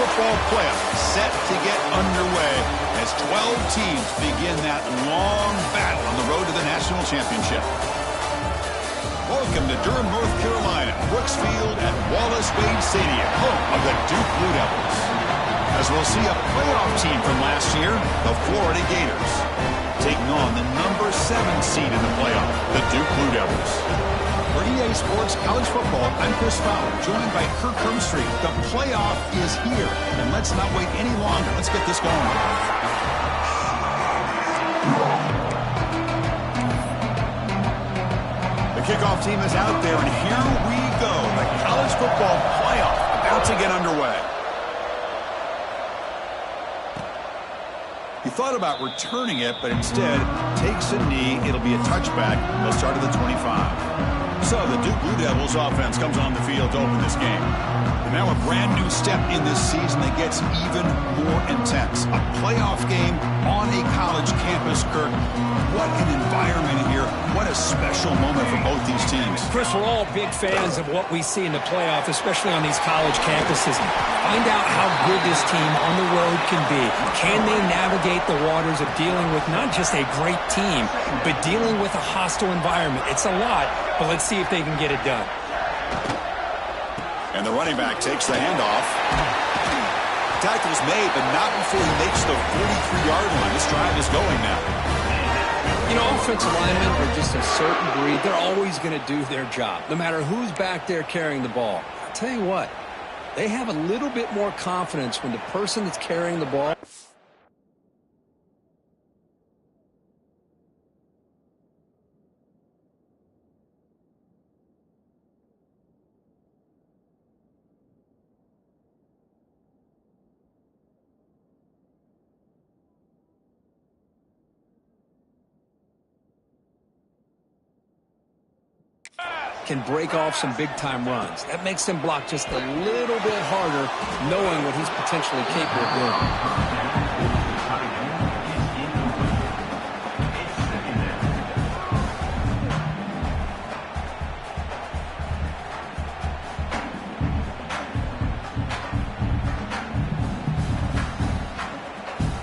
football playoff set to get underway as 12 teams begin that long battle on the road to the national championship. Welcome to Durham, North Carolina, Brooks Field at Wallace Wade Stadium, home of the Duke Blue Devils. As we'll see a playoff team from last year, the Florida Gators, taking on the number 7 seed in the playoff, the Duke Blue Devils. For EA Sports College Football, I'm Chris Fowler, joined by Kirk Hermstreet. The playoff is here, and let's not wait any longer. Let's get this going. The kickoff team is out there, and here we go. The college football playoff about to get underway. He thought about returning it, but instead takes a knee. It'll be a touchback. They'll start at the 25. So the Duke Blue Devils offense comes on the field to open this game. And now a brand new step in this season that gets even more intense. A playoff game on a college campus, Kirk. What an environment here. What a special moment for both these teams. Chris, we're all big fans of what we see in the playoff, especially on these college campuses. Find out how good this team on the road can be. Can they navigate the waters of dealing with not just a great team, but dealing with a hostile environment? It's a lot, but let's see if they can get it done. And the running back takes the handoff. Tackle's made, but not before he makes the 43-yard line. This drive is going now. You know, offensive linemen are just a certain breed. They're always going to do their job, no matter who's back there carrying the ball. I'll tell you what, they have a little bit more confidence when the person that's carrying the ball can break off some big-time runs. That makes them block just a little bit harder, knowing what he's potentially capable of doing.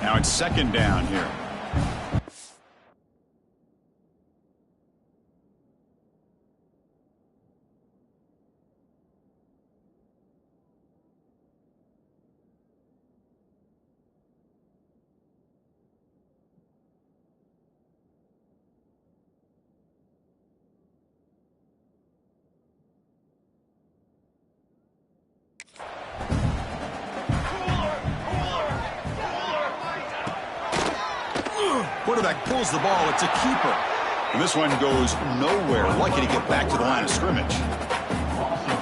Now it's second down here. Quarterback pulls the ball. It's a keeper. And this one goes nowhere. Lucky to get back to the line of scrimmage.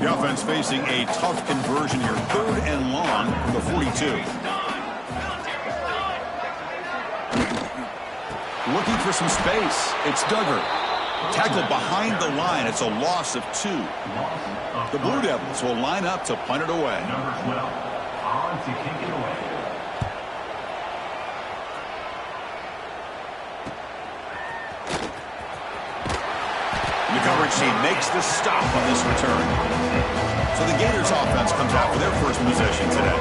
The offense facing a tough conversion here. 3rd and long from the 42. Looking for some space. It's Duggar. Tackled behind the line. It's a loss of 2. The Blue Devils will line up to punt it away. Number 12, on to kick it away. The coverage team makes the stop on this return. So the Gators offense comes out for their first possession today.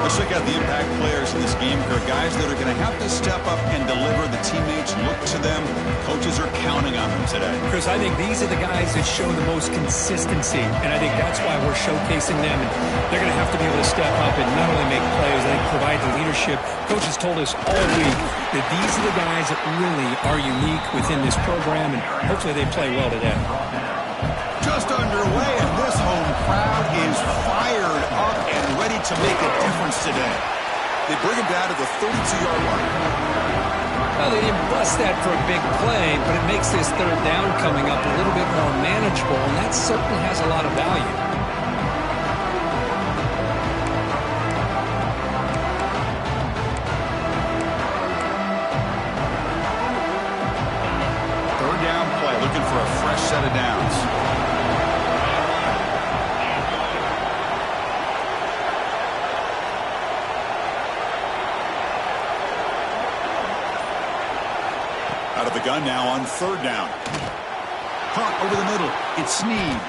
Let's check out the impact players in this game. They're guys that are going to have to step up and deliver. The teammates look to them. Coaches are counting on them today. Chris, I think these are the guys that show the most consistency, and I think that's why we're showcasing them. And they're going to have to be able to step up and not only make plays, I think provide the leadership. Coaches told us all week that these are the guys that really are unique within this program, and hopefully they play well today. Just underway, and this home crowd is fired up and ready to make a difference today. They bring him down to the 32-yard line. Well, they didn't bust that for a big play, but it makes this 3rd down coming up a little bit more manageable, and that certainly has a lot of value. Third down play, looking for a fresh set of downs. Out of the gun now on 3rd down. Caught over the middle. It's Snead.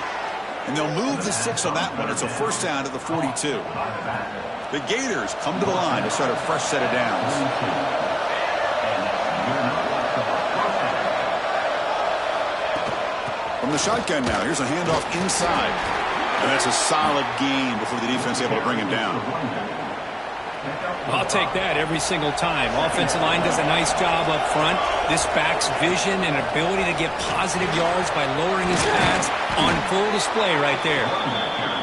And they'll move the 6 on that one. It's a first down at the 42. The Gators come to the line to start a fresh set of downs. From the shotgun now, here's a handoff inside. And that's a solid gain before the defense able to bring him down. I'll take that every single time. Offensive line does a nice job up front. This back's vision and ability to get positive yards by lowering his pads on full display right there.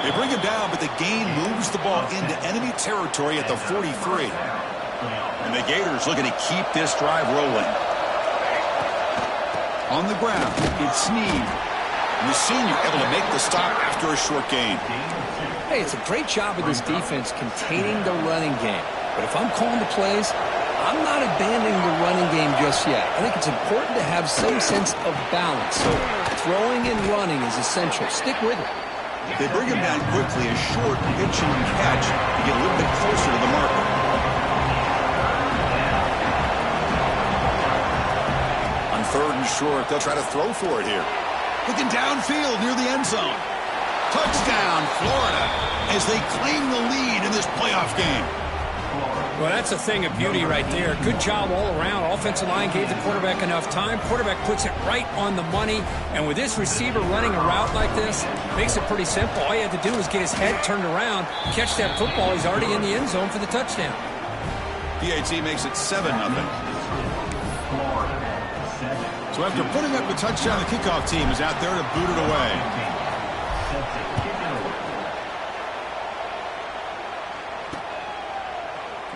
They bring him down, but the gain moves the ball into enemy territory at the 43. And the Gators looking to keep this drive rolling. On the ground, it's Snead. And the senior able to make the stop after a short gain. Hey, it's a great job of this defense containing the running game. But if I'm calling the plays, I'm not abandoning the running game just yet. I think it's important to have some sense of balance. So throwing and running is essential. Stick with it. They bring him down quickly, a short pitch and catch to get a little bit closer to the marker. On 3rd and short, they'll try to throw for it here. Looking downfield near the end zone. Touchdown, Florida, as they claim the lead in this playoff game. Well, that's a thing of beauty right there. Good job all around. Offensive line gave the quarterback enough time. Quarterback puts it right on the money. And with this receiver running a route like this, makes it pretty simple. All you have to do is get his head turned around, catch that football. He's already in the end zone for the touchdown. PAT makes it 7-0. So after putting up the touchdown, the kickoff team is out there to boot it away.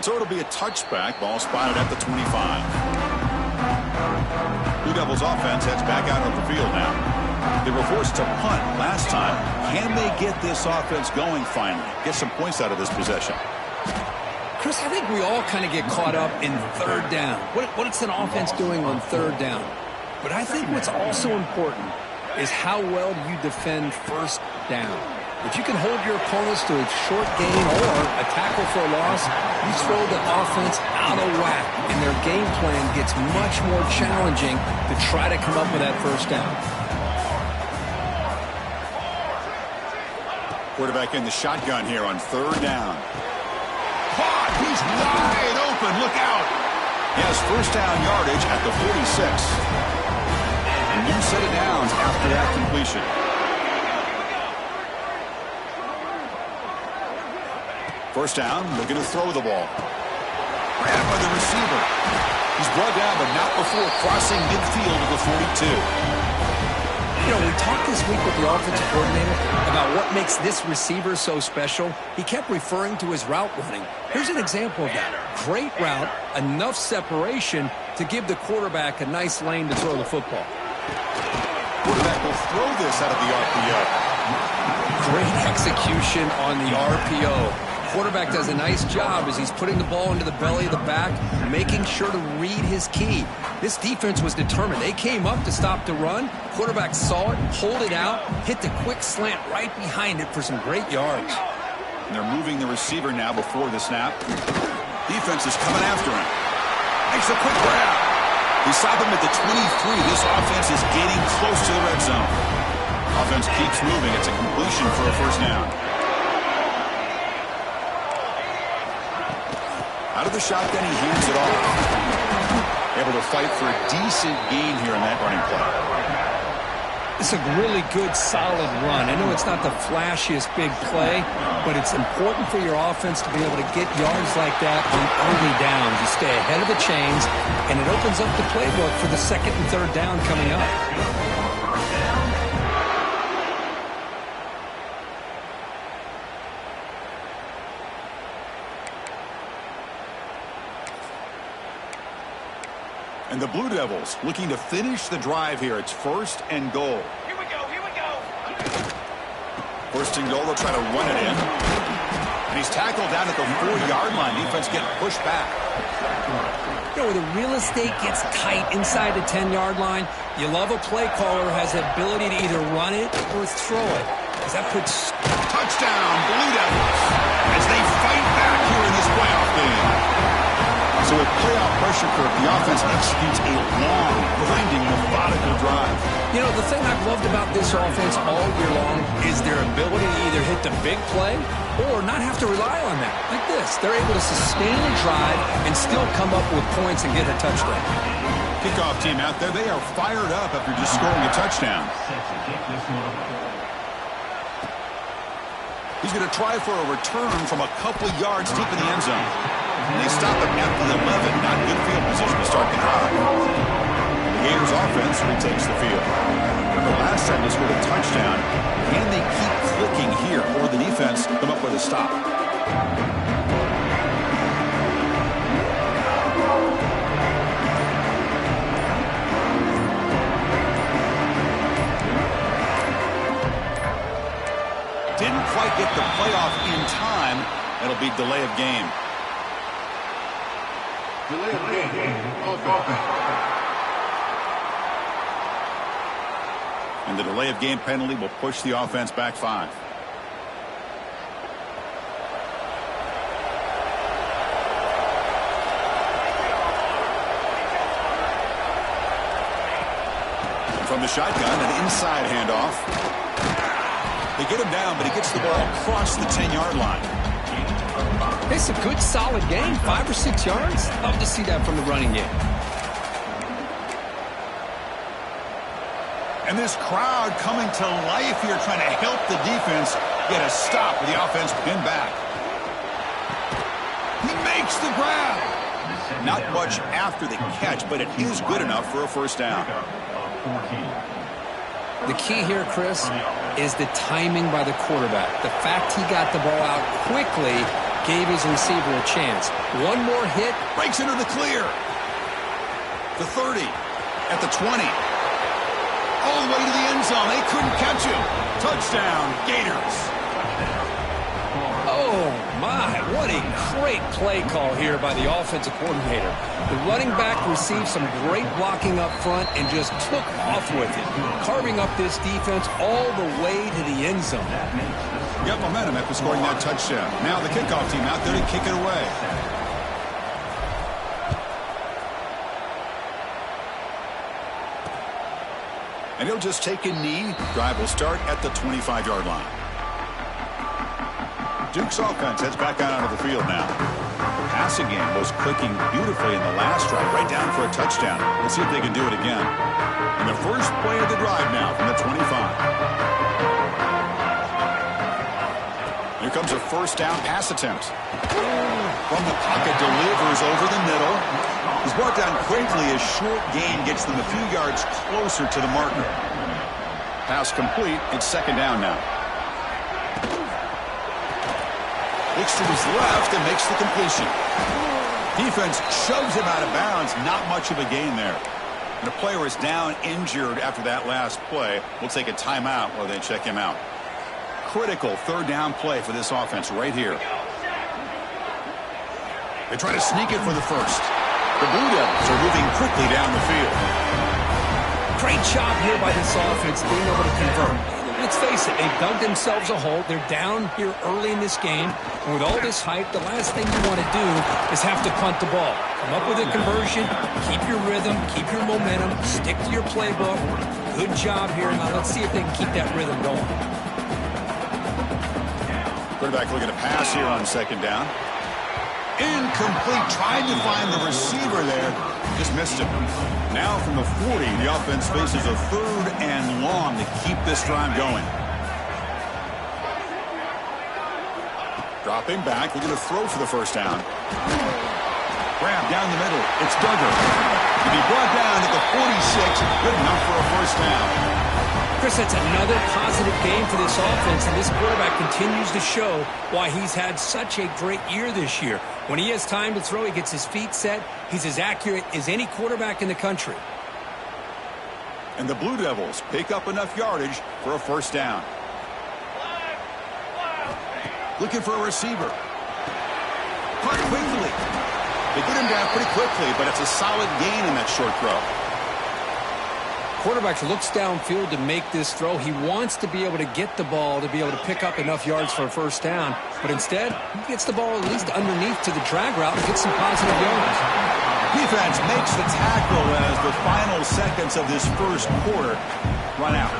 So it'll be a touchback. Ball spotted at the 25. Blue Devils offense heads back out on the field now. They were forced to punt last time. Can they get this offense going finally? Get some points out of this possession. Chris, I think we all kind of get caught up in 3rd down. What's an offense doing on 3rd down? But I think what's also important is how well do you defend 1st down. If you can hold your opponents to a short gain or a tackle for a loss, you throw the offense out of whack, and their game plan gets much more challenging to try to come up with that 1st down. Quarterback in the shotgun here on 3rd down. Caught! He's wide open. Look out! He has 1st down yardage at the 46. A new set of downs after that completion. First down, looking to throw the ball. Grabbed by the receiver. He's brought down, but not before crossing midfield to the 42. You know, we talked this week with the offensive coordinator about what makes this receiver so special. He kept referring to his route running. Here's an example of that. Great route, enough separation to give the quarterback a nice lane to throw the football. Quarterback will throw this out of the RPO. Great execution on the RPO. Quarterback does a nice job as he's putting the ball into the belly of the back, making sure to read his key. This defense was determined. They came up to stop the run. Quarterback saw it, pulled it out, hit the quick slant right behind it for some great yards. And they're moving the receiver now before the snap. Defense is coming after him. Makes a quick grab. He saw them at the 23. This offense is getting close to the red zone. Offense keeps moving. It's a completion for a 1st down. Out of the shotgun, he hands it off. Able to fight for a decent gain here in that running play. It's a really good, solid run. I know it's not the flashiest big play, but it's important for your offense to be able to get yards like that on early downs. You stay ahead of the chains, and it opens up the playbook for the 2nd and 3rd down coming up. And the Blue Devils looking to finish the drive here. It's 1st and goal. Here we go. 1st and goal, they'll try to run it in. And he's tackled down at the 4-yard line. Defense getting pushed back. You know, when the real estate gets tight inside the 10-yard line, you love a play caller who has the ability to either run it or throw it. Because that puts... Touchdown, Blue Devils, as they fight back here in this playoff game. So with playoff pressure curve, the offense executes a long, grinding, methodical drive. You know, the thing I've loved about this offense all year long is their ability to either hit the big play or not have to rely on that. Like this, they're able to sustain a drive and still come up with points and get a touchdown. Kickoff team out there, they are fired up after just scoring a touchdown. He's going to try for a return from a couple yards deep in the end zone. And they stop him at the 11. Not good field position to start the drive. The Gators offense retakes the field. Remember last time they scored a touchdown. Can they keep clicking here, or the defense come up with a stop? Didn't quite get the playoff in time. It'll be delay of game. Delay of game. Offense. And the delay of game penalty will push the offense back 5. From the shotgun, an inside handoff. They get him down, but he gets the ball across the 10-yard line. It's a good, solid game, 5 or 6 yards. Love to see that from the running game. And this crowd coming to life here, trying to help the defense get a stop with the offense pinned back. He makes the grab. Not much after the catch, but it is good enough for a first down. The key here, Chris, is the timing by the quarterback. The fact he got the ball out quickly gave his receiver a chance. One more hit. Breaks into the clear. The 30. At the 20. All the way to the end zone. They couldn't catch him. Touchdown, Gators. Oh, my. What a great play call here by the offensive coordinator. The running back received some great blocking up front and just took off with it, carving up this defense all the way to the end zone. Got momentum after scoring that touchdown. Now the kickoff team out there to kick it away. And he'll just take a knee. Drive will start at the 25-yard line. Duke's offense heads back out onto the field now. The passing game was clicking beautifully in the last drive, right down for a touchdown. Let's see if they can do it again. And the first play of the drive now from the 25. Here comes a first down pass attempt. From the pocket, delivers over the middle. He's brought down quickly as short gain gets them a few yards closer to the marker. Pass complete. It's second down now. Looks to his left and makes the completion. Defense shoves him out of bounds. Not much of a gain there. And the player is down injured after that last play. We'll take a timeout while they check him out. Critical third down play for this offense right here. They try to sneak it for the first. The Blue Devils are moving quickly down the field. Great job here by this offense being able to convert. Let's face it, they've dug themselves a hole. They're down here early in this game. And with all this hype, the last thing you want to do is have to punt the ball. Come up with a conversion, keep your rhythm, keep your momentum, stick to your playbook. Good job here. Now let's see if they can keep that rhythm going. Quarterback looking to pass here on second down. Incomplete. Tried to find the receiver there. Just missed him. Now from the 40, the offense faces a third and long to keep this drive going. Dropping back. We're going to throw for the first down. Grab down the middle. It's Duggar. To be brought down at the 46. Good enough for a first down. Chris, that's another positive game for this offense, and this quarterback continues to show why he's had such a great year this year. When he has time to throw, he gets his feet set. He's as accurate as any quarterback in the country. And the Blue Devils pick up enough yardage for a first down. Looking for a receiver. Caught quickly. They get him down pretty quickly, but it's a solid gain in that short throw. quarterback looks downfield to make this throw. He wants to be able to get the ball to be able to pick up enough yards for a first down. But instead, he gets the ball at least underneath to the drag route and gets some positive yards. Defense makes the tackle as the final seconds of this first quarter run out.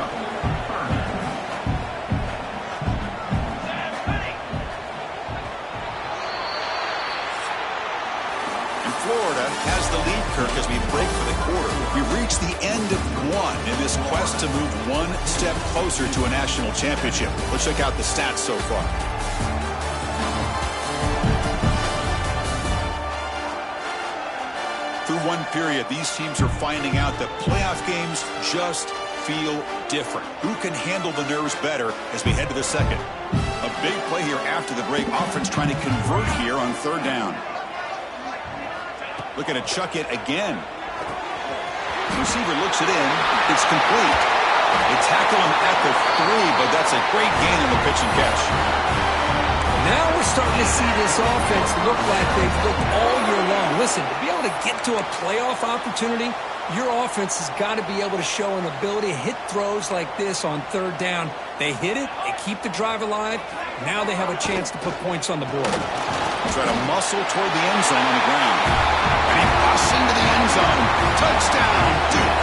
Florida has the lead, Kirk, as we break for the quarter. We reach the end of one in this quest to move one step closer to a national championship. Let's check out the stats so far. Through one period, these teams are finding out that playoff games just feel different. Who can handle the nerves better as we head to the second? A big play here after the break. Offense trying to convert here on third down. Looking to chuck it again. Receiver looks it in. It's complete. They tackle him at the 3, but that's a great gain on the pitch and catch. Now we're starting to see this offense look like they've looked all year long. Listen, to be able to get to a playoff opportunity, your offense has got to be able to show an ability to hit throws like this on third down. They hit it. They keep the drive alive. Now they have a chance to put points on the board. Try to muscle toward the end zone on the ground. And he busts into the end zone. Touchdown, Duke.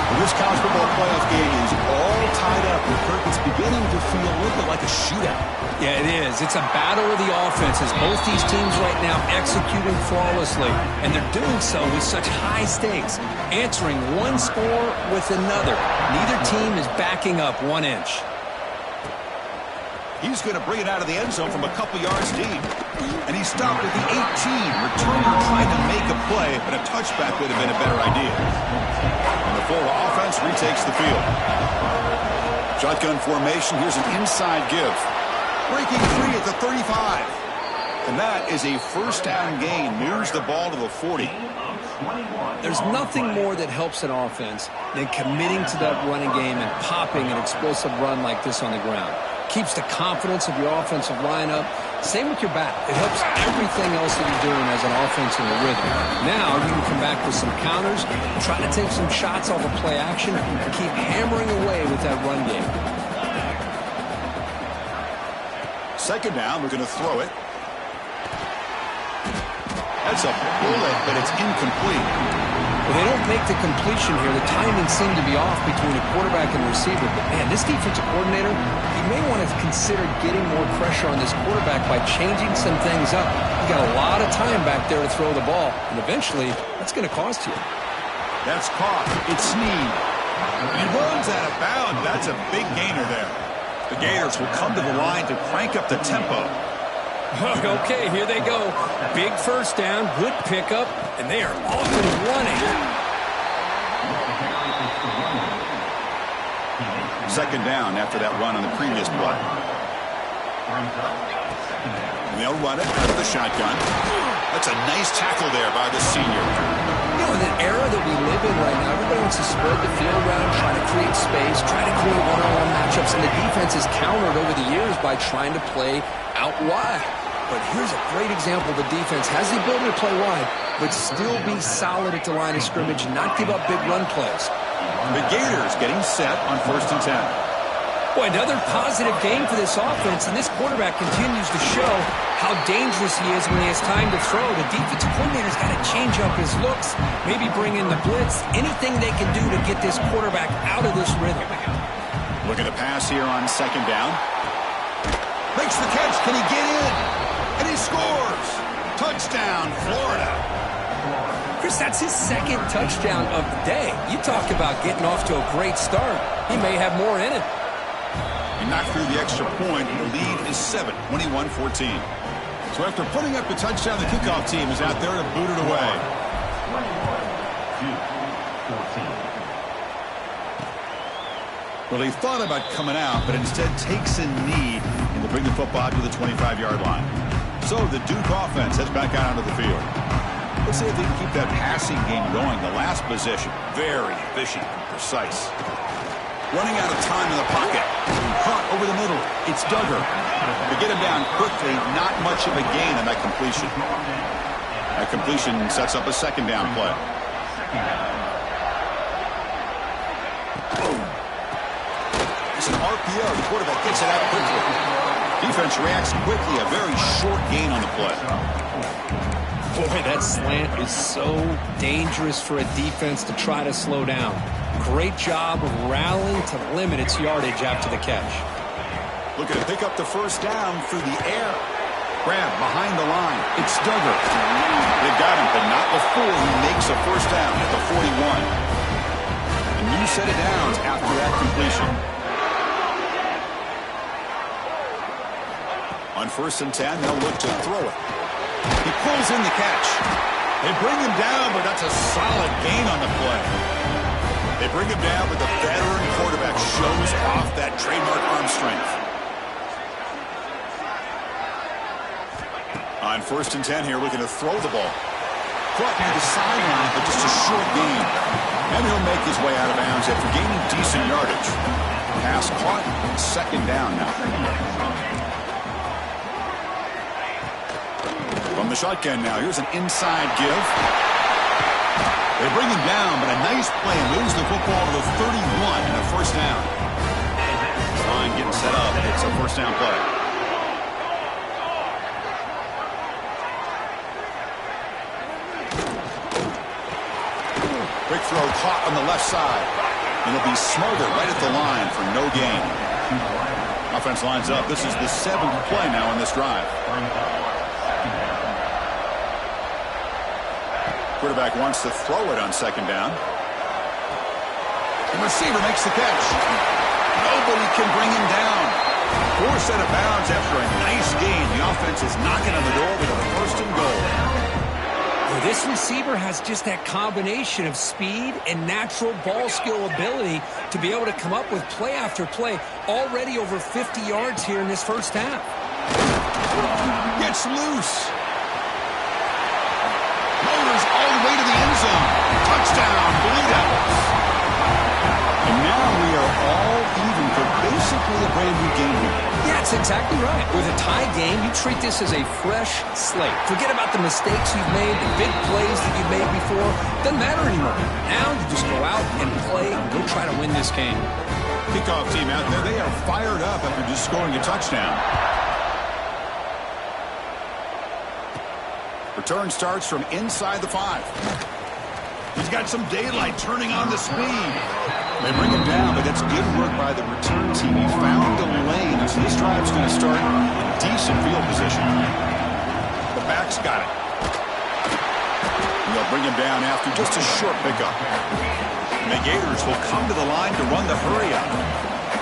Well, this college football playoff game is all tied up. Kirk, it's beginning to feel a little bit like a shootout. Yeah, it is. It's a battle of the offenses. Both these teams right now executing flawlessly. And they're doing so with such high stakes. Answering one score with another. Neither team is backing up 1 inch. He's going to bring it out of the end zone from a couple yards deep. And he stopped at the 18. Returner trying to make a play, but a touchback would have been a better idea. And the Florida offense retakes the field. Shotgun formation. Here's an inside give. Breaking free at the 35. And that is a first down gain. Moves the ball to the 40. There's nothing more that helps an offense than committing to that running game and popping an explosive run like this on the ground. Keeps the confidence of your offensive lineup. Same with your back. It helps everything else that you're doing as an offense in a rhythm. Now you can come back with some counters, try to take some shots off of play action, and keep hammering away with that run game. Second down, we're going to throw it. That's a bullet, but it's incomplete. Well, they don't make the completion here. The timing seemed to be off between a quarterback and a receiver. But, man, this defensive coordinator, he may want to consider getting more pressure on this quarterback by changing some things up. He's got a lot of time back there to throw the ball. And eventually, that's going to cost you. That's caught. It's Snead. He runs out of bounds. That's a big gainer there. The Gators will come to the line to crank up the tempo. Okay, here they go. Big first down, good pickup, and they are off and running. Second down after that run on the previous play. And they'll run it out of the shotgun. That's a nice tackle there by the senior. You know, in the era that we live in right now, everybody wants to spread the field around, try to create space, try to create one-on-one matchups, and the defense has countered over the years by trying to play out wide. But here's a great example. The defense has the ability to play wide, but still be solid at the line of scrimmage and not give up big run plays. The Gators getting set on 1st and 10. Boy, another positive game for this offense, and this quarterback continues to show how dangerous he is when he has time to throw. The defensive coordinator's got to change up his looks, maybe bring in the blitz, anything they can do to get this quarterback out of this rhythm. Look at the pass here on second down. Makes the catch. Can he get in? And he scores! Touchdown, Florida. Chris, that's his second touchdown of the day. You talk about getting off to a great start. He may have more in it. He knocked through the extra point. The lead is 7, 21-14. So after putting up the touchdown, the kickoff team is out there to boot it away. Well, he thought about coming out, but instead takes a knee and will bring the football to the 25-yard line. So the Duke offense heads back out onto the field. Let's see if they can keep that passing game going. The last possession, very efficient and precise. Running out of time in the pocket. Caught over the middle. It's Duggar. They get him down quickly. Not much of a gain on that completion. That completion sets up a second down play. RPO. The quarterback gets it out quickly. Defense reacts quickly. A very short gain on the play. Boy, that slant is so dangerous for a defense to try to slow down. Great job of rallying to limit its yardage after the catch. Looking to pick up the first down through the air. Grab behind the line. It's Duggar. They've got him, but not before he makes a first down at the 41. A new set of downs after that completion. On 1st and 10, they'll look to throw it. He pulls in the catch. They bring him down, but that's a solid gain on the play. They bring him down, but the veteran quarterback shows off that trademark arm strength. On 1st and 10 here, looking to throw the ball. Caught near the sideline, but just a short gain. And he'll make his way out of bounds after gaining decent yardage. Pass caught, 2nd down now. From the shotgun now, here's an inside give. They bring him down, but a nice play moves the football to the 31 and a first down. Line getting set up. It's a first down play. Quick throw caught on the left side. And it'll be smothered right at the line for no gain. Offense lines up. This is the 7th play now on this drive. Quarterback wants to throw it on 2nd down. The receiver makes the catch. Nobody can bring him down. Forced out of bounds after a nice gain. The offense is knocking on the door with a 1st and goal. Well, this receiver has just that combination of speed and natural ball skill ability to be able to come up with play after play. Already over 50 yards here in this first half. Gets loose. Motors all the way to the end zone. Touchdown, Blue Devils. And now we are all even for basically a brand new game here. Yeah, that's exactly right. With a tie game, you treat this as a fresh slate. Forget about the mistakes you've made, the big plays that you've made before. Doesn't matter anymore. Now you just go out and play and go try to win this game. Kickoff team out there, they are fired up after just scoring a touchdown. Return starts from inside the 5. He's got some daylight turning on the speed. They bring him down, but that's good work by the return team. He found a lane, so this drive's going to start in decent field position. The back's got it. They'll bring him down after just a short pickup. And the Gators will come to the line to run the hurry up.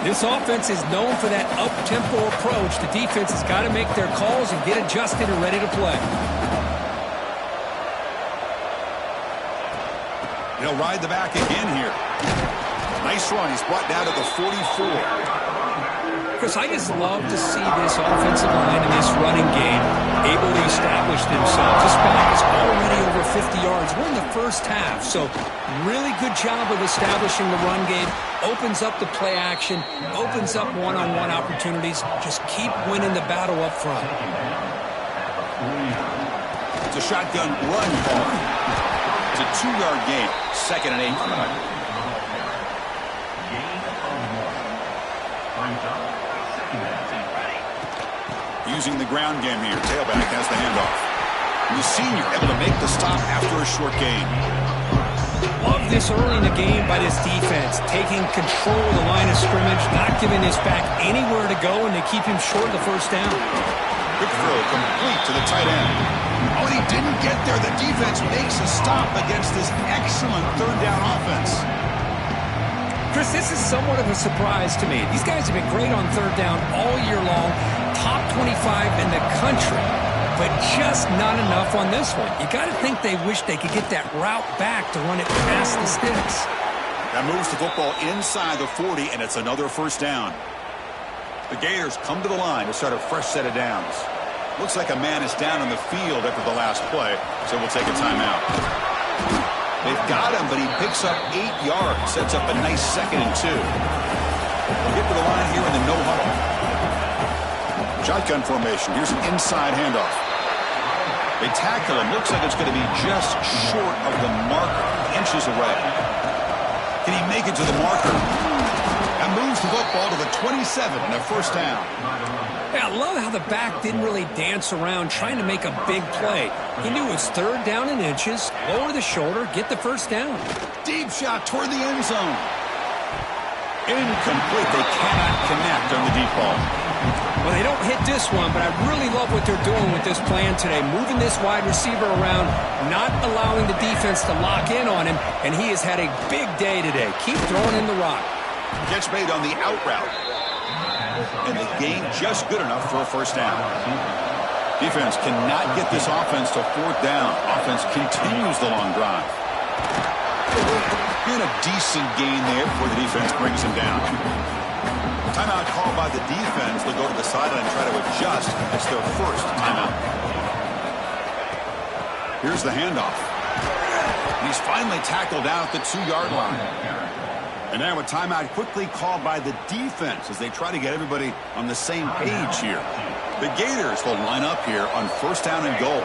This offense is known for that up-tempo approach. The defense has got to make their calls and get adjusted and ready to play. He'll ride the back again here. Nice run. He's brought down to the 44. Chris, I just love to see this offensive line in this running game able to establish themselves. This back is already over 50 yards. We're in the first half, so really good job of establishing the run game. Opens up the play action, opens up one-on-one opportunities. Just keep winning the battle up front. It's a shotgun run ball. It's a 2-yard gain. 2nd and 8. Using the ground game here. Tailback has the handoff. And the senior able to make the stop after a short gain. Love this early in the game by this defense. Taking control of the line of scrimmage, not giving this back anywhere to go, and they keep him short of the first down. Quick throw complete to the tight end. Oh, and he didn't get there. The defense makes a stop against this excellent 3rd down offense. Chris, this is somewhat of a surprise to me. These guys have been great on 3rd down all year long. Top 25 in the country, but just not enough on this one. You got to think they wish they could get that route back to run it past the sticks. That moves the football inside the 40, and it's another first down. The Gators come to the line to start a fresh set of downs. Looks like a man is down on the field after the last play, so we'll take a timeout. They've got him, but he picks up 8 yards, sets up a nice 2nd and 2. We'll get to the line here in the no huddle. Shotgun formation. Here's an inside handoff. They tackle him. Looks like it's going to be just short of the marker. Inches away. Can he make it to the marker? and moves the football to the 27 and a first down. Yeah, I love how the back didn't really dance around trying to make a big play. He knew it's third down in inches, lower the shoulder, get the first down. Deep shot toward the end zone. Incomplete. They cannot connect on the deep ball. Well, they don't hit this one, but I really love what they're doing with this plan today. Moving this wide receiver around, not allowing the defense to lock in on him, and he has had a big day today. Keep throwing in the rock. Catch made on the out route. And the gain just good enough for a first down. Defense cannot get this offense to fourth down. Offense continues the long drive. And a decent gain there before the defense brings him down. Timeout called by the defense. They'll go to the sideline and try to adjust. It's their first timeout. Here's the handoff. He's finally tackled out at the 2-yard line. And now a timeout quickly called by the defense as they try to get everybody on the same page here. The Gators will line up here on first down and goal.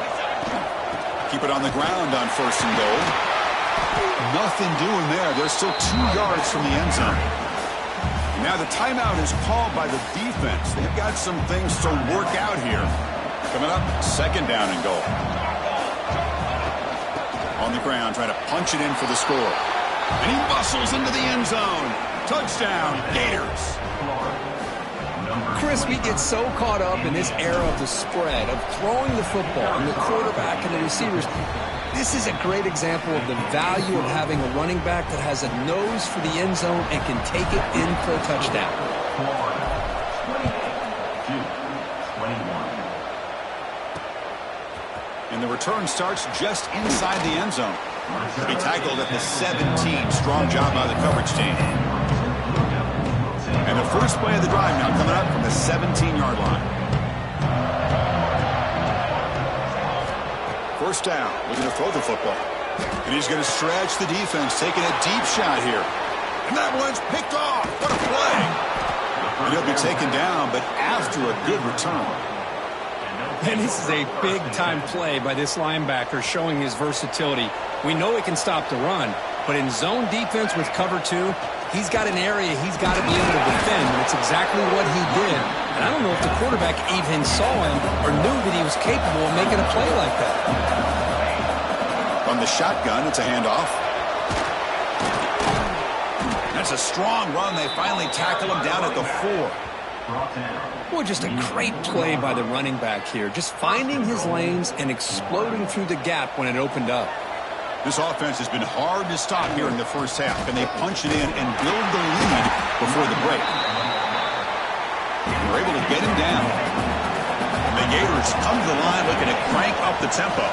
Keep it on the ground on first and goal. Nothing doing there. They're still 2 yards from the end zone. Now the timeout is called by the defense. They've got some things to work out here. Coming up, second down and goal. On the ground, trying to punch it in for the score. And he muscles into the end zone. Touchdown, Gators. Chris, we get so caught up in this era of the spread, of throwing the football, and the quarterback and the receivers. This is a great example of the value of having a running back that has a nose for the end zone and can take it in for a touchdown. 22, 21. And the return starts just inside the end zone. He tackled at the 17. Strong job by the coverage team. And the first play of the drive now coming up from the 17-yard line. First down, looking to throw the football. And he's going to stretch the defense, taking a deep shot here. And that one's picked off. What a play. And he'll be taken down, but after a good return. And this is a big-time play by this linebacker showing his versatility. We know he can stop the run, but in zone defense with cover 2, he's got an area he's got to be able to defend, and it's exactly what he did. And I don't know if the quarterback even saw him or knew that he was capable of making a play like that. On the shotgun, it's a handoff. That's a strong run. They finally tackle him down at the 4. Well, just a great play by the running back here. Just finding his lanes and exploding through the gap when it opened up. This offense has been hard to stop here in the first half, and they punch it in and build the lead before the break. And they're able to get him down. And the Gators come to the line looking to crank up the tempo.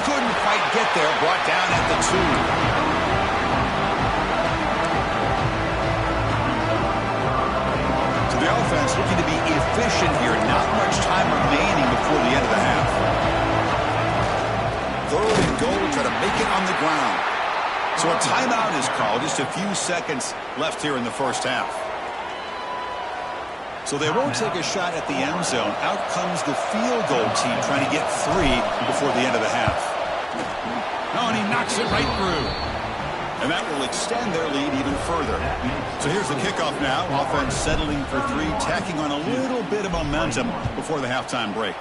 Couldn't quite get there, brought down at the 2. The offense looking to be efficient here. Not much time remaining before the end of the half. Third and goal, try to make it on the ground. So a timeout is called. Just a few seconds left here in the first half. So they won't take a shot at the end zone. Out comes the field goal team trying to get 3 before the end of the half. Oh, and he knocks it right through. And that will extend their lead even further. So here's the kickoff now. Offense settling for 3, tacking on a little bit of momentum before the halftime break.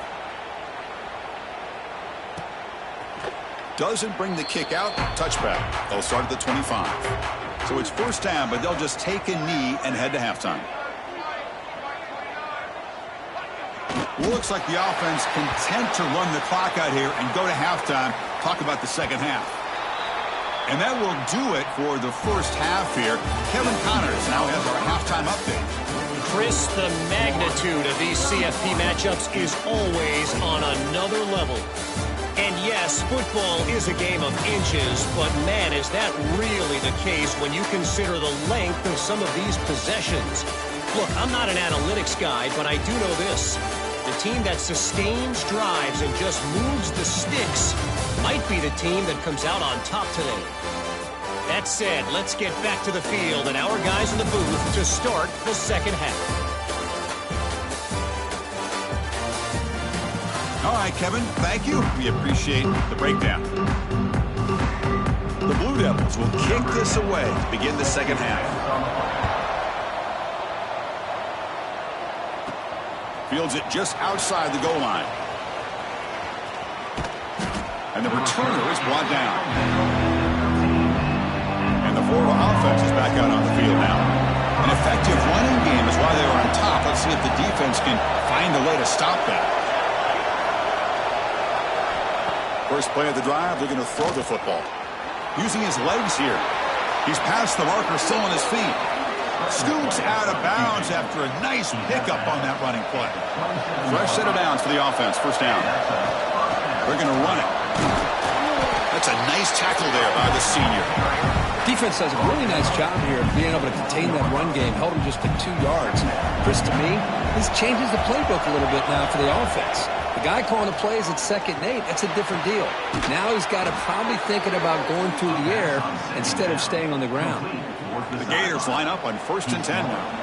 Doesn't bring the kick out. Touchback. They'll start at the 25. So it's first down, but they'll just take a knee and head to halftime. Looks like the offense content to run the clock out here and go to halftime. Talk about the second half. And that will do it for the first half here. Kevin Connors now has our halftime update. Chris, the magnitude of these CFP matchups is always on another level. And yes, football is a game of inches, but man, is that really the case when you consider the length of some of these possessions. Look, I'm not an analytics guy, but I do know this. The team that sustains drives and just moves the sticks might be the team that comes out on top today. That said, let's get back to the field and our guys in the booth to start the second half. All right, Kevin, thank you. We appreciate the breakdown. The Blue Devils will kick this away to begin the second half. Fields it just outside the goal line. And the returner is brought down. And the Florida offense is back out on the field now. An effective running game is why they were on top. Let's see if the defense can find a way to stop that. First play of the drive, they're going to throw the football. Using his legs here. He's past the marker, still on his feet. Scoots out of bounds after a nice pickup on that running play. Fresh set of downs for the offense. First down. They're going to run it. That's a nice tackle there by the senior. Defense does a really nice job here of being able to contain that run game. Held him just to 2 yards. Chris, to me, this changes the playbook a little bit now for the offense. The guy calling the plays at 2nd and 8, that's a different deal. Now he's got to probably thinking about going through the air instead of staying on the ground. The Gators line up on 1st and 10 now.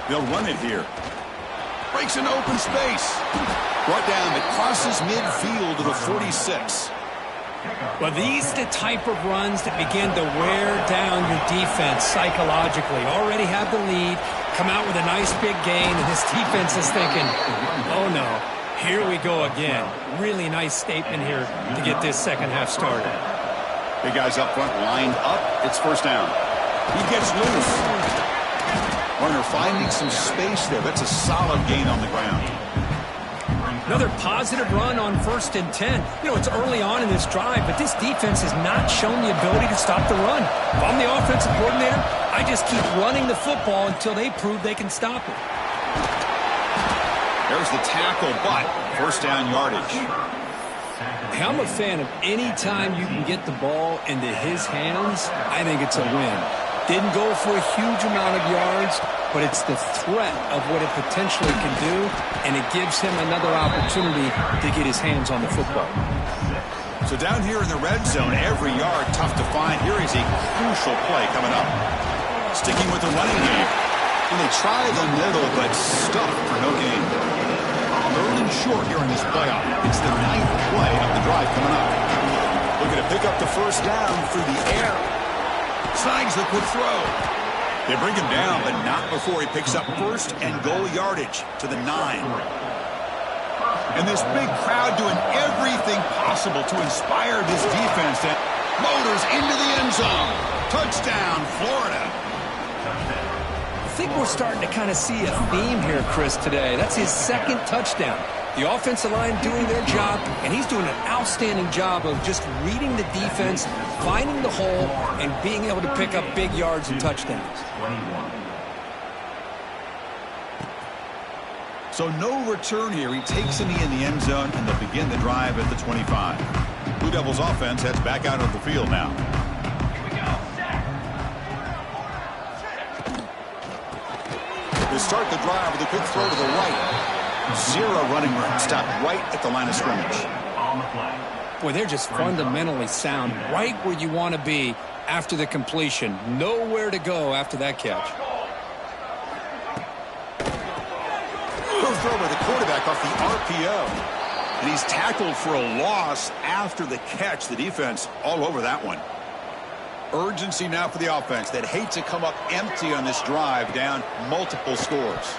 They'll run it here. Breaks into open space. Brought down. It crosses midfield to the 46. Well, these are the type of runs that begin to wear down your defense psychologically. Already have the lead, come out with a nice big gain, and this defense is thinking, oh no, here we go again. Really nice statement here to get this second half started. Big guys up front lined up. It's first down. He gets loose. Warner finding some space there. That's a solid gain on the ground. Another positive run on 1st and 10. You know, it's early on in this drive, but this defense has not shown the ability to stop the run. If I'm the offensive coordinator, I just keep running the football until they prove they can stop it. There's the tackle, but first down yardage. I'm a fan of any time you can get the ball into his hands, I think it's a win. Didn't go for a huge amount of yards, but it's the threat of what it potentially can do, and it gives him another opportunity to get his hands on the football. So down here in the red zone, every yard tough to find. Here is a crucial play coming up. Sticking with the running game. And they try the middle, but stuffed for no gain. Third and short here in this playoff. It's the 9th play of the drive coming up. Looking to pick up the first down through the air. Signs the quick throw. They bring him down, but not before he picks up first and goal yardage to the 9. And this big crowd doing everything possible to inspire this defense that motors into the end zone. Touchdown, Florida. I think we're starting to kind of see a theme here, Chris, today. That's his 2nd touchdown. The offensive line doing their job, and he's doing an outstanding job of just reading the defense, finding the hole, and being able to pick up big yards and touchdowns. So no return here. He takes a knee in the end zone, and they'll begin the drive at the 25. Blue Devils offense heads back out of the field now. They start the drive with a quick throw to the right. 0 running room. Stopped right at the line of scrimmage. Boy, they're just fundamentally sound, right where you want to be after the completion. Nowhere to go after that catch. Good throw by the quarterback off the RPO. And he's tackled for a loss after the catch. The defense all over that one. Urgency now for the offense that hate to come up empty on this drive, down multiple scores.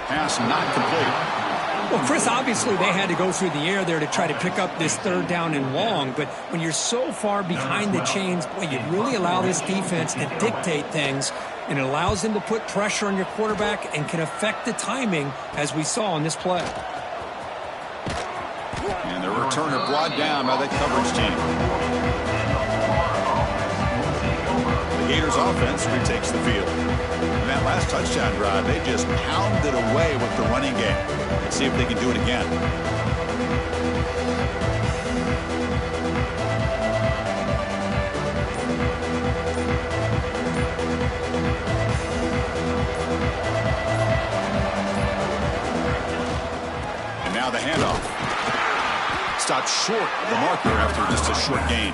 Pass not complete. Well, Chris, obviously they had to go through the air there to try to pick up this 3rd down and long, but when you're so far behind the chains, boy, you really allow this defense to dictate things, and it allows them to put pressure on your quarterback and can affect the timing, as we saw on this play. And the returner brought down by the coverage team. The Gators offense retakes the field. In that last touchdown drive, they just pounded away with the running game. Let's see if they can do it again. And now the handoff. Stopped short of the marker after just a short gain.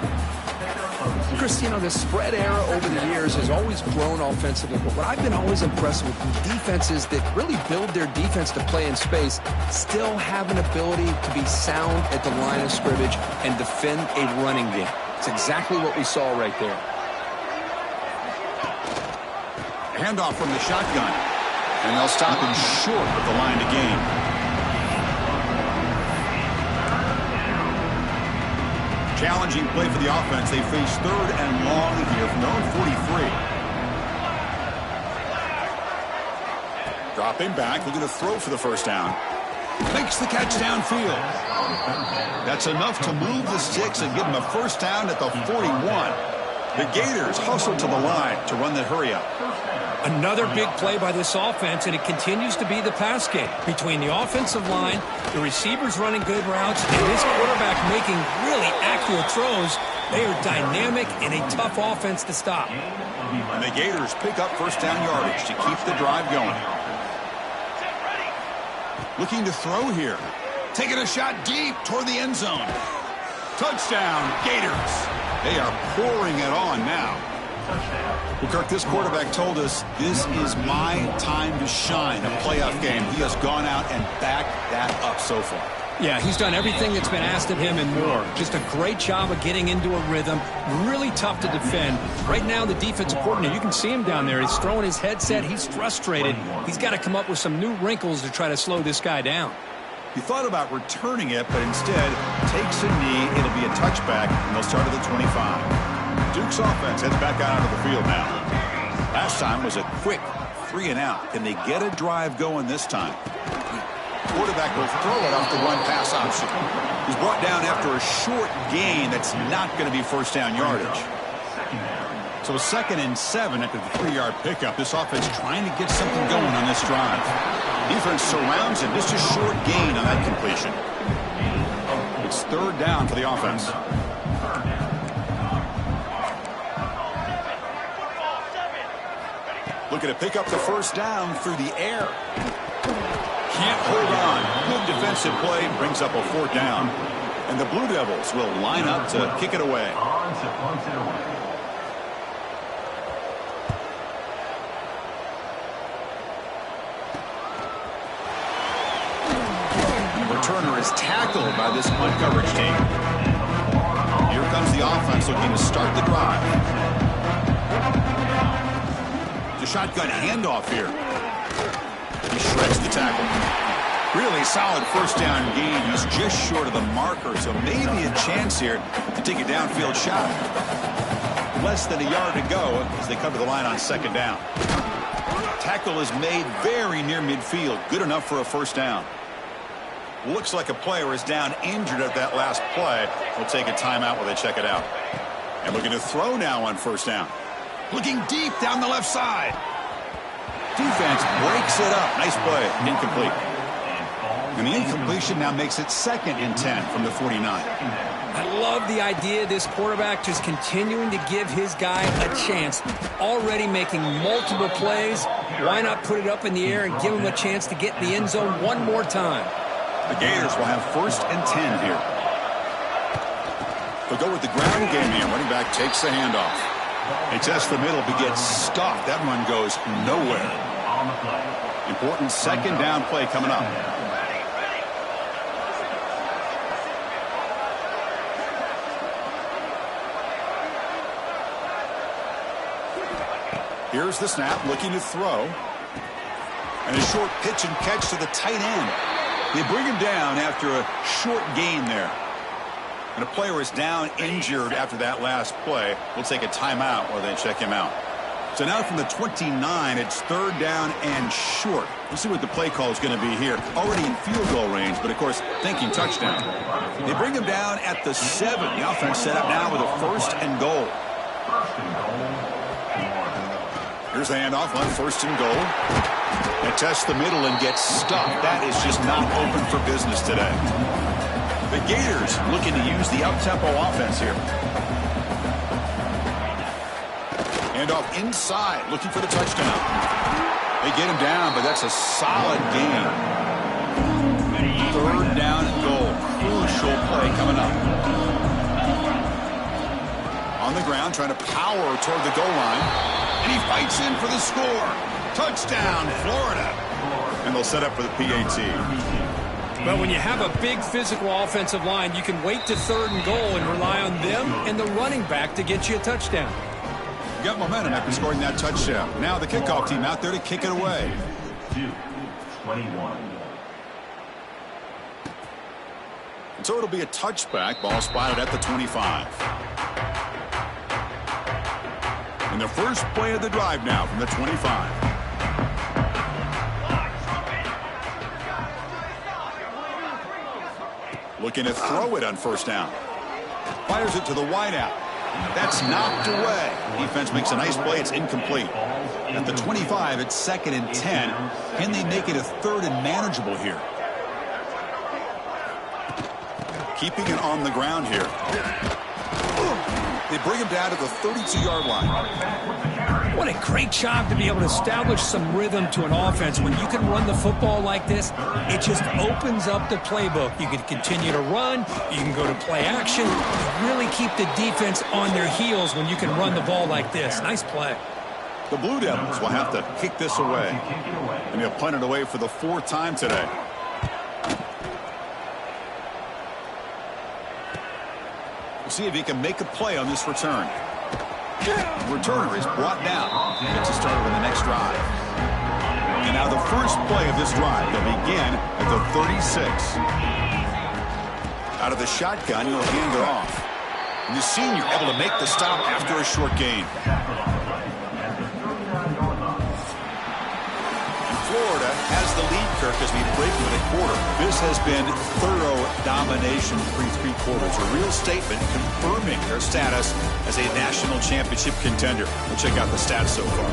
Chris, you know, the spread era over the years has always grown offensively, but what I've been always impressed with defenses that really build their defense to play in space still have an ability to be sound at the line of scrimmage and defend a running game. It's exactly what we saw right there. Handoff from the shotgun. And they'll stop him short of the line to gain. Challenging play for the offense. They face 3rd and long here from their own 43. Dropping back, looking to throw for the first down. Makes the catch downfield. That's enough to move the sticks and give them a first down at the 41. The Gators hustle to the line to run the hurry up. Another big play by this offense, and it continues to be the pass game. Between the offensive line, the receivers running good routes, and this quarterback making really accurate throws, they are dynamic and a tough offense to stop. And the Gators pick up first down yardage to keep the drive going. Looking to throw here. Taking a shot deep toward the end zone. Touchdown, Gators. They are pouring it on now. Well, Kirk, this quarterback told us this is my time to shine, a playoff game. He has gone out and backed that up so far. Yeah, he's done everything that's been asked of him and more. Just a great job of getting into a rhythm. Really tough to defend. Right now, the defensive coordinator, you can see him down there. He's throwing his headset. He's frustrated. He's got to come up with some new wrinkles to try to slow this guy down. He thought about returning it, but instead takes a knee. It'll be a touchback, and they'll start at the 25. Duke's offense heads back out onto the field now. Last time was a quick 3-and-out. Can they get a drive going this time? Quarterback will throw it off the run pass option. He's brought down after a short gain that's not going to be first down yardage. So 2nd and 7 after the 3-yard pickup. This offense trying to get something going on this drive. Defense surrounds him. Just a short gain on that completion. It's 3rd down for the offense. Looking to pick up the first down through the air. Can't hold on. Good defensive play. Brings up a 4th down. And the Blue Devils will line up to kick it away. Returner is tackled by this punt coverage team. Here comes the offense looking to start the drive. Shotgun handoff here. He shreds the tackle. Really solid first down gain. He's just short of the marker, so maybe a chance here to take a downfield shot. Less than a yard to go as they cover the line on 2nd down. Tackle is made very near midfield. Good enough for a first down. Looks like a player is down injured at that last play. We'll take a timeout while they check it out. And looking to throw now on first down. Looking deep down the left side. Defense breaks it up. Nice play. Incomplete. And the incompletion now makes it 2nd and 10 from the 49. I love the idea of this quarterback just continuing to give his guy a chance. Already making multiple plays. Why not put it up in the air and give him a chance to get in the end zone one more time? The Gators will have 1st and 10 here. They'll go with the ground game here. Running back takes the handoff. They test the middle, but gets stopped. That run goes nowhere. Important 2nd down play coming up. Here's the snap, looking to throw. And a short pitch and catch to the tight end. They bring him down after a short gain there. And a player is down injured after that last play. We'll take a timeout while they check him out. So now from the 29, it's 3rd down and short. We'll see what the play call is going to be here. Already in field goal range, but of course thinking touchdown. They bring him down at the 7. The offense set up now with a 1st and goal. Here's the handoff on 1st and goal. They test the middle and get stuffed. That is just not open for business today. The Gators looking to use the up-tempo offense here. Handoff inside, looking for the touchdown. They get him down, but that's a solid gain. 3rd down and goal. Crucial play coming up. On the ground, trying to power toward the goal line. And he fights in for the score. Touchdown, Florida. And they'll set up for the PAT. Well, when you have a big physical offensive line, you can wait to 3rd and goal and rely on them and the running back to get you a touchdown. You got momentum after scoring that touchdown. Now the kickoff team out there to kick it away. 21. So it'll be a touchback. Ball spotted at the 25. And the first play of the drive now from the 25. Looking to throw it on first down. Fires it to the wideout. That's knocked away. Defense makes a nice play. It's incomplete. At the 25, it's 2nd and 10. Can they make it a 3rd and manageable here? Keeping it on the ground here. They bring him down to the 32-yard line. What a great job to be able to establish some rhythm to an offense. When you can run the football like this, it just opens up the playbook. You can continue to run. You can go to play action. You really keep the defense on their heels when you can run the ball like this. Nice play. The Blue Devils will have to kick this away. And they'll punt it away for the 4th time today. We'll see if he can make a play on this return. The returner is brought down. Gets us started on the next drive. And now the first play of this drive will begin at the 36. Out of the shotgun, he'll hand it off. And the senior able to make the stop after a short gain. Florida has the lead, Kirk, as we break into the quarter. This has been thorough domination through 3 quarters. A real statement confirming their status as a national championship contender. We'll check out the stats so far.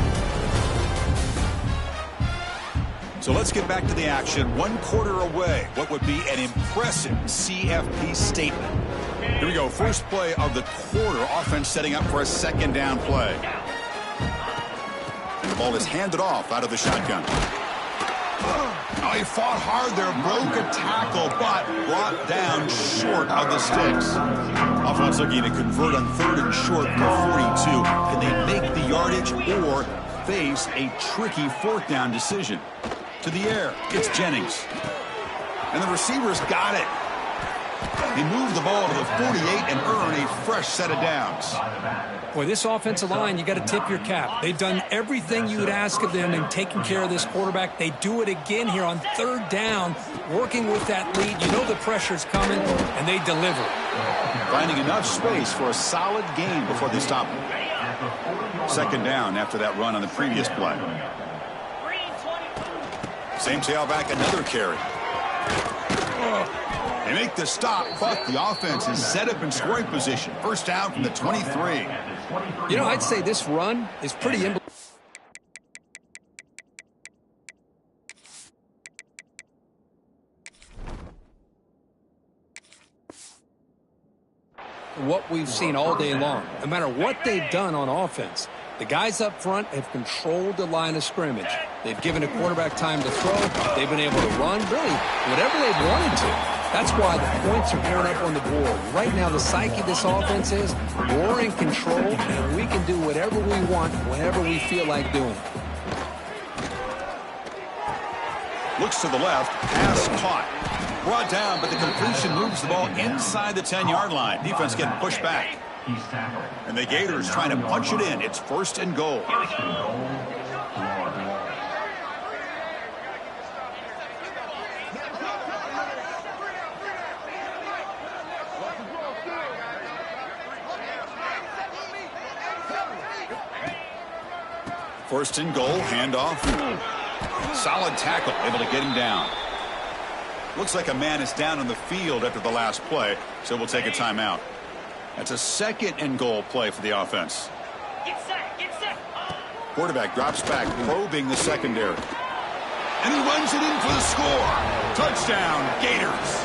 So let's get back to the action. 1 quarter away. What would be an impressive CFP statement. Here we go. First play of the quarter. Offense setting up for a 2nd down play. And the ball is handed off out of the shotgun. Oh, he fought hard there, broke a tackle, but brought down short of the sticks. Offense looking to convert on 3rd and short for 42. Can they make the yardage or face a tricky 4th down decision? To the air, it's Jennings. And the receivers got it. They move the ball to the 48 and earn a fresh set of downs. Boy, this offensive line, you got to tip your cap. They've done everything you would ask of them in taking care of this quarterback. They do it again here on 3rd down, working with that lead. You know the pressure's coming, and they deliver. Finding enough space for a solid gain before they stop him. 2nd down after that run on the previous play. Same tailback, another carry. They make the stop, but the offense is set up in scoring position. First down from the 23. You know, I'd say this run is pretty what we've seen all day long. No matter what they've done on offense, the guys up front have controlled the line of scrimmage. They've given a quarterback time to throw. They've been able to run, really, whatever they've wanted to. That's why the points are going up on the board. Right now, the psyche of this offense is we're in control, and we can do whatever we want whenever we feel like doing it. Looks to the left, pass caught. Brought down, but the completion moves the ball inside the 10-yard line. Defense getting pushed back. And the Gators trying to punch it in. It's 1st and goal. First and goal, handoff. Solid tackle, able to get him down. Looks like a man is down on the field after the last play, so we'll take a timeout. That's a 2nd and goal play for the offense. Get set, get set. Quarterback drops back, probing the secondary. And he runs it in for the score. Touchdown, Gators.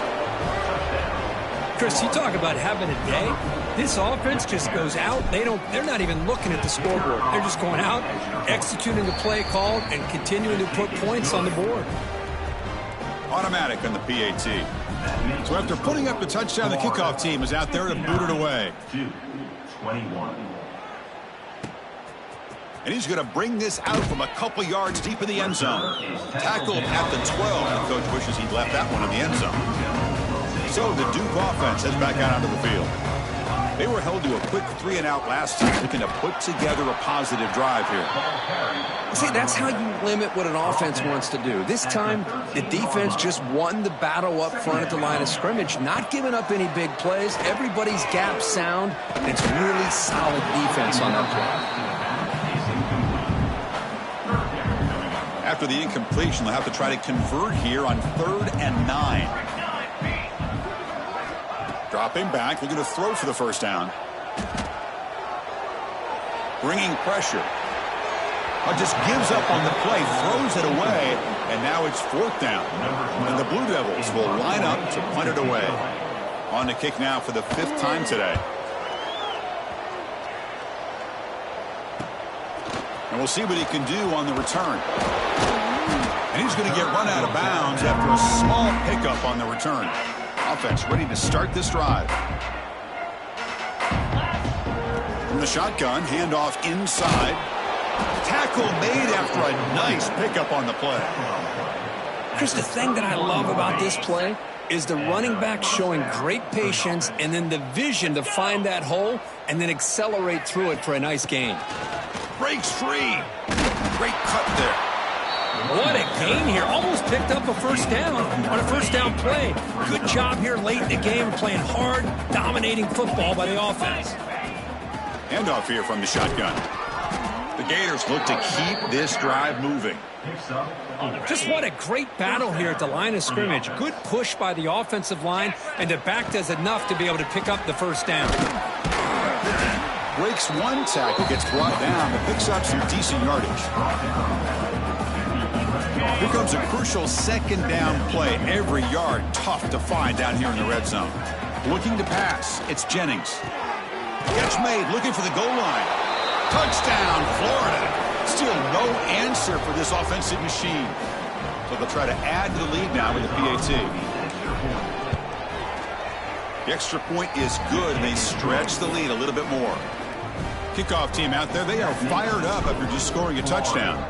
Chris, you talk about having a day. This offense just goes out. They're not even looking at the scoreboard. They're just going out, executing the play called, and continuing to put points on the board. Automatic on the PAT. So after putting up the touchdown, the kickoff team is out there to boot it away. 21. And he's going to bring this out from a couple yards deep in the end zone. Tackled at the 12. The coach wishes he'd left that one in the end zone. So the Duke offense heads back out onto the field. They were held to a quick 3-and-out last time, looking to put together a positive drive here. See, that's how you limit what an offense wants to do. This time, the defense just won the battle up front at the line of scrimmage, not giving up any big plays. Everybody's gap sound, and it's really solid defense on that play. After the incompletion, they'll have to try to convert here on 3rd and 9. Dropping back, looking to throw for the first down. Bringing pressure. Just gives up on the play, throws it away, and now it's 4th down. And the Blue Devils will line up to punt it away. On the kick now for the 5th time today. And we'll see what he can do on the return. And he's going to get run out of bounds after a small pickup on the return. Offense ready to start this drive. From the shotgun, handoff inside. Tackle made after a nice pickup on the play. Chris, the thing that I love about this play is the running back showing great patience and then the vision to find that hole and then accelerate through it for a nice gain. Breaks free. Great cut there. What a gain here. Almost picked up a first down on a first down play. Good job here late in the game, playing hard, dominating football by the offense. Handoff here from the shotgun. The Gators look to keep this drive moving. Just what a great battle here at the line of scrimmage. Good push by the offensive line, and the back does enough to be able to pick up the first down. Breaks one tackle, gets brought down, but picks up some decent yardage. Here comes a crucial 2nd down play. Every yard tough to find down here in the red zone. Looking to pass. It's Jennings. Catch made, looking for the goal line. Touchdown, Florida. Still no answer for this offensive machine. So they'll try to add to the lead now with the PAT. The extra point is good, and they stretch the lead a little bit more. Kickoff team out there, they are fired up after just scoring a touchdown.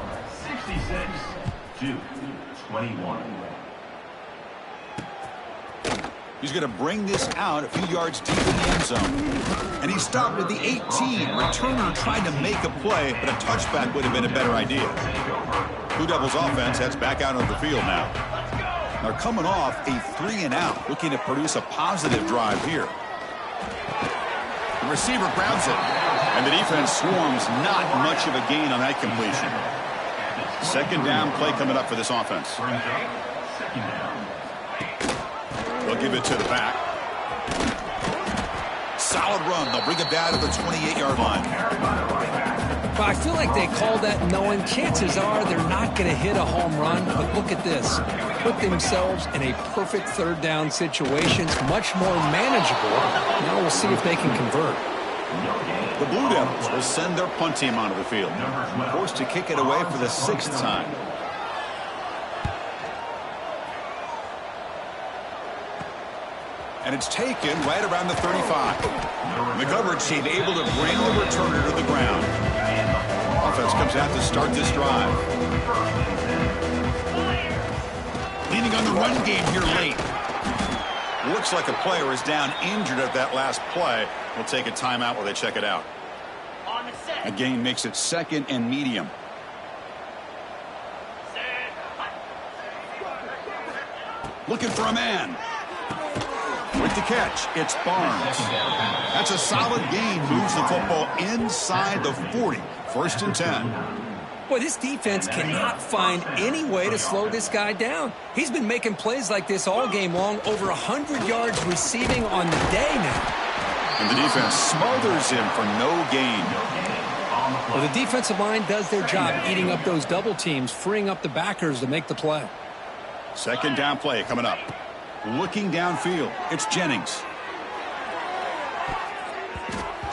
66-21. He's going to bring this out a few yards deep in the end zone. And he stopped at the 18. Returner tried to make a play, but a touchback would have been a better idea. Blue Devils offense heads back out on the field now. They're coming off a 3-and-out, looking to produce a positive drive here. The receiver grabs it, and the defense swarms. Not much of a gain on that completion. 2nd down play coming up for this offense. They'll give it to the back. Solid run. They'll bring it down to the 28-yard line. But I feel like they called that knowing chances are they're not going to hit a home run. But look at this. Put themselves in a perfect 3rd down situation. It's much more manageable. Now we'll see if they can convert. The Blue Devils will send their punt team onto the field. Forced to kick it away for the 6th time. And it's taken right around the 35. The coverage team able to bring the returner to the ground. Offense comes out to start this drive. Leaning on the run game here late. Looks like a player is down injured at that last play. We'll take a timeout while they check it out. A gain makes it 2nd and medium. Looking for a man. With the catch, it's Barnes. That's a solid gain. Moves the football inside the 40. 1st and 10. Boy, this defense cannot find any way to slow this guy down. He's been making plays like this all game long, over 100 yards receiving on the day now. And the defense smothers him for no gain. Well, the defensive line does their job eating up those double teams, freeing up the backers to make the play. 2nd down play coming up. Looking downfield, it's Jennings.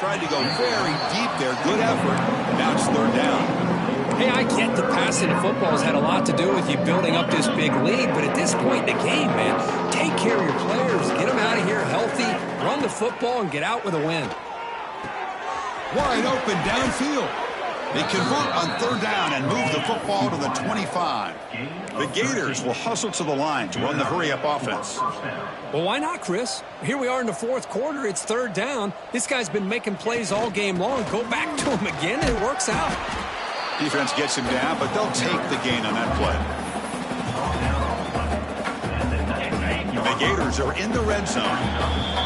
Tried to go very deep there. Good effort. Now it's 3rd down. Hey, I get the passing of football has had a lot to do with you building up this big lead, but at this point in the game, man, take care of your players. Get them out of here healthy, run the football, and get out with a win. Wide open downfield. They convert on third down and move the football to the 25. The Gators will hustle to the line to run the hurry-up offense. Well, why not, Chris? Here we are in the fourth quarter. It's third down. This guy's been making plays all game long. Go back to him again, and it works out. Defense gets him down, but they'll take the gain on that play. The Gators are in the red zone.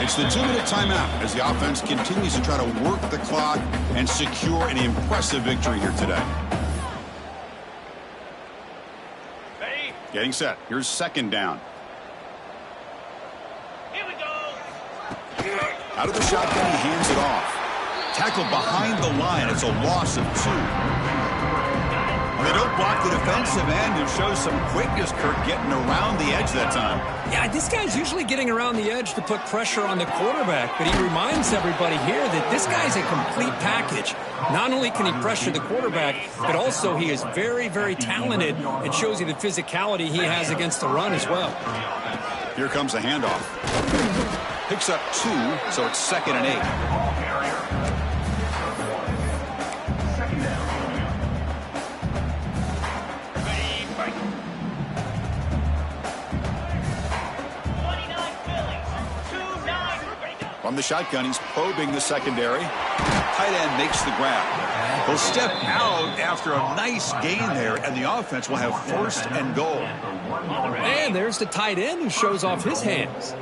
It's the 2-minute timeout as the offense continues to try to work the clock and secure an impressive victory here today. Ready? Getting set. Here's second down. Here we go. Out of the shotgun, he hands it off. Tackled behind the line. It's a loss of 2. They don't block the defensive end and show some quickness, Kirk, getting around the edge that time. Yeah, this guy's usually getting around the edge to put pressure on the quarterback, but he reminds everybody here that this guy's a complete package. Not only can he pressure the quarterback, but also he is very, very talented and shows you the physicality he has against the run as well. Here comes the handoff. Picks up 2, so it's 2nd and 8. From the shotgun, he's probing the secondary. Tight end makes the grab. He'll step out after a nice gain there, and the offense will have 1st and goal. And there's the tight end who shows off his hands.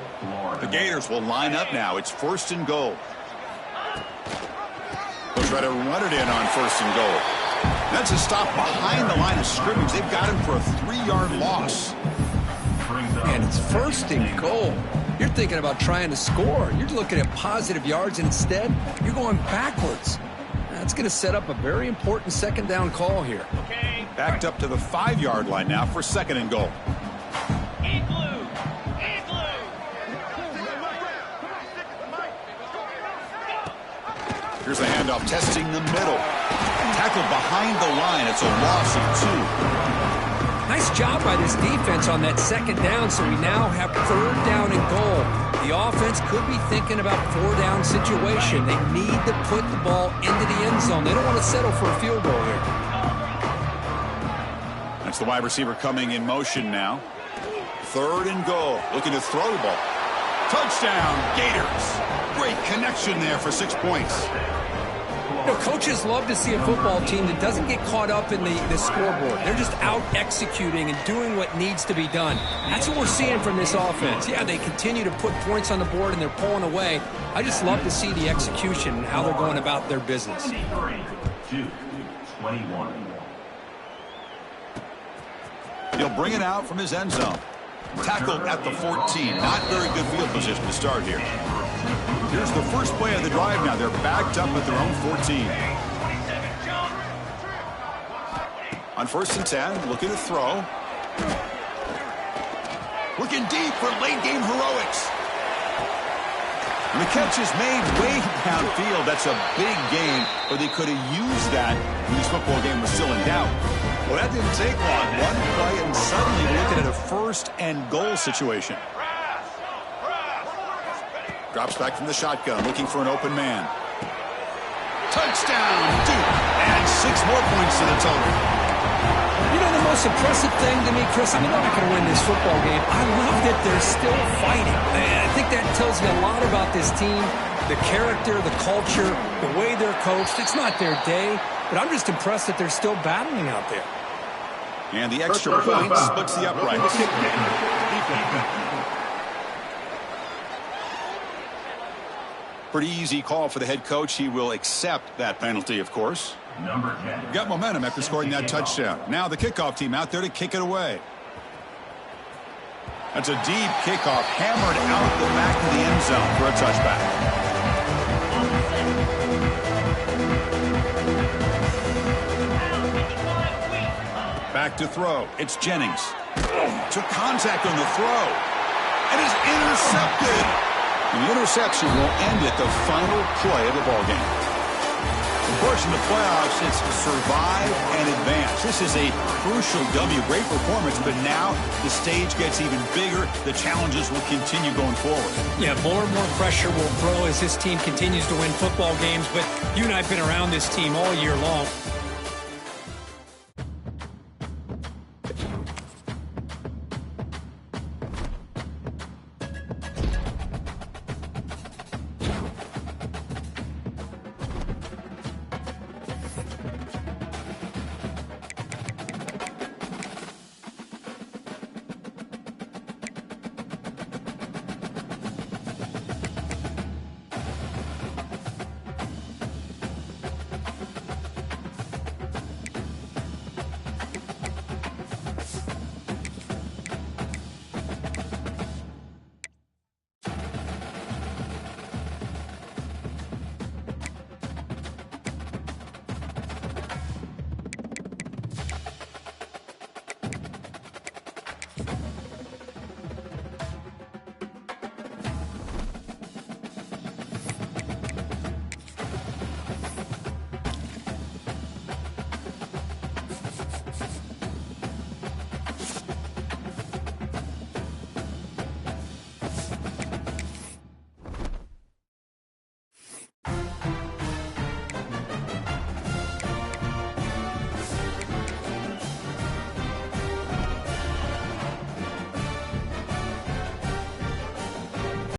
The Gators will line up now. It's 1st and goal. They'll try to run it in on 1st and goal. That's a stop behind the line of scrimmage. They've got him for a 3-yard loss. And it's 1st and goal. You're thinking about trying to score. You're looking at positive yards, and instead, you're going backwards. That's going to set up a very important 2nd down call here. Okay. Backed up to the 5-yard line now for 2nd and goal. In blue. In blue. Here's the handoff, testing the middle. Tackled behind the line. It's a loss of 2. Nice job by this defense on that 2nd down, so we now have 3rd down and goal. The offense could be thinking about 4-down situation. They need to put the ball into the end zone. They don't want to settle for a field goal here. That's the wide receiver coming in motion now. 3rd and goal. Looking to throw the ball. Touchdown, Gators. Great connection there for 6 points. You know, coaches love to see a football team that doesn't get caught up in the scoreboard. They're just out executing and doing what needs to be done. That's what we're seeing from this offense. Yeah, they continue to put points on the board and they're pulling away. I just love to see the execution and how they're going about their business. 23-21. He'll bring it out from his end zone. Tackled at the 14. Not very good field position to start here. Here's the first play of the drive now. They're backed up at their own 14. On 1st and 10, looking to throw. Looking deep for late-game heroics. And the catch is made way downfield. That's a big gain, but they could have used that when this football game was still in doubt. Well, that didn't take long. One play, and suddenly we're looking at a 1st and goal situation. Drops back from the shotgun, looking for an open man. Touchdown, Duke. And 6 more points to the total. You know, the most impressive thing to me, Chris, I mean, they're not going to win this football game. I love that they're still fighting. I think that tells me a lot about this team, the character, the culture, the way they're coached. It's not their day, but I'm just impressed that they're still battling out there. And the extra point splits the uprights. Pretty easy call for the head coach. He will accept that penalty, of course. Number 10. Got momentum after scoring that touchdown. Now the kickoff team out there to kick it away. That's a deep kickoff, hammered out the back of the end zone for a touchback. Back to throw. It's Jennings. Took contact on the throw. And is intercepted. And the interception will end it, the final play of the ballgame. Of course, in the playoffs, it's survive and advance. This is a crucial W. Great performance, but now the stage gets even bigger. The challenges will continue going forward. Yeah, more and more pressure will grow as this team continues to win football games, but you and I have been around this team all year long.